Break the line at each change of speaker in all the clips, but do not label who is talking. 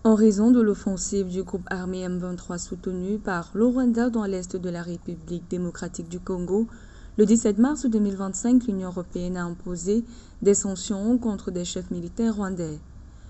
En raison de l'offensive du groupe armé M23 soutenu par le Rwanda dans l'est de la République démocratique du Congo, le 17 mars 2025, l'Union européenne a imposé des sanctions contre des chefs militaires rwandais.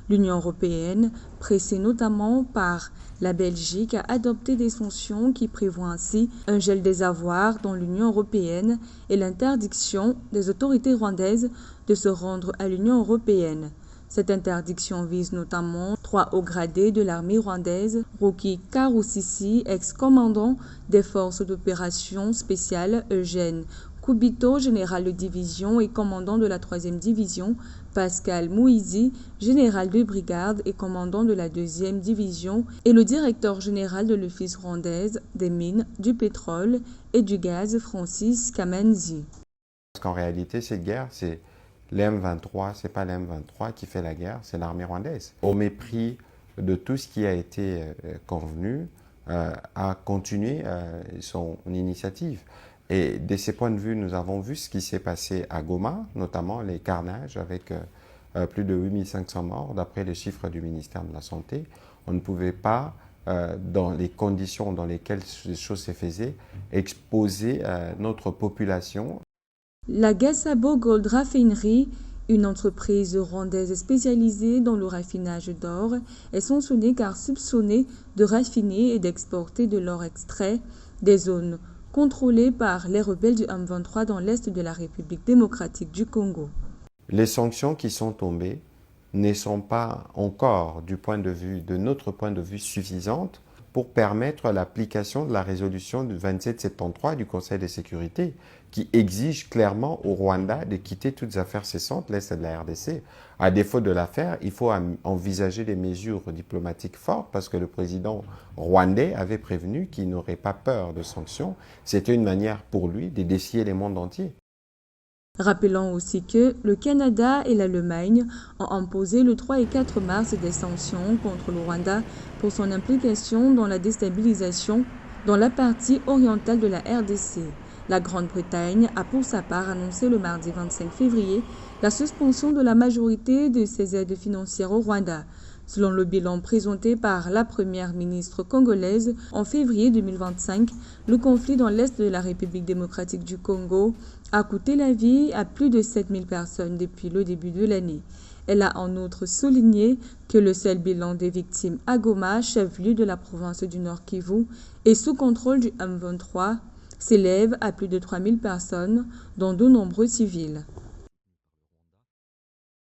L'Union européenne, pressée notamment par la Belgique, a adopté des sanctions qui prévoient ainsi un gel des avoirs dans l'Union européenne et l'interdiction des autorités rwandaises de se rendre à l'Union européenne. Cette interdiction vise notamment 3 hauts gradés de l'armée rwandaise, Roki Karusisi, ex-commandant des forces d'opération spéciales, Eugène Kubito, général de division et commandant de la 3e division, Pascal Mouizi, général de brigade et commandant de la 2e division, et le directeur général de l'Office rwandaise des mines, du pétrole et du gaz, Francis Kamenzi.
Parce qu'en réalité, cette guerre, c'est l'M23, c'est pas l'M23 qui fait la guerre, c'est l'armée rwandaise. Au mépris de tout ce qui a été convenu, a continué son initiative. Et de ces points de vue, nous avons vu ce qui s'est passé à Goma, notamment les carnages avec plus de 8500 morts, d'après les chiffres du ministère de la Santé. On ne pouvait pas, dans les conditions dans lesquelles ces choses se faisaient, exposer notre population.
La Gasabo Gold Raffinery, une entreprise rwandaise spécialisée dans le raffinage d'or, est sanctionnée car soupçonnée de raffiner et d'exporter de l'or extrait des zones contrôlées par les rebelles du M23 dans l'est de la République démocratique du Congo.
Les sanctions qui sont tombées ne sont pas encore, de notre point de vue, suffisantes pour permettre l'application de la résolution du 2773 du Conseil de sécurité, qui exige clairement au Rwanda de quitter toutes affaires cessantes, l'Est de la RDC. À défaut de la faire, il faut envisager des mesures diplomatiques fortes, parce que le président rwandais avait prévenu qu'il n'aurait pas peur de sanctions. C'était une manière pour lui de défier le monde entier.
Rappelons aussi que le Canada et l'Allemagne ont imposé le 3 et 4 mars des sanctions contre le Rwanda pour son implication dans la déstabilisation dans la partie orientale de la RDC. La Grande-Bretagne a pour sa part annoncé le mardi 25 février la suspension de la majorité de ses aides financières au Rwanda. Selon le bilan présenté par la première ministre congolaise en février 2025, le conflit dans l'est de la République démocratique du Congo a coûté la vie à plus de 7000 personnes depuis le début de l'année. Elle a en outre souligné que le seul bilan des victimes à Goma, chef-lieu de la province du Nord Kivu, et sous contrôle du M23, s'élève à plus de 3000 personnes, dont de nombreux civils.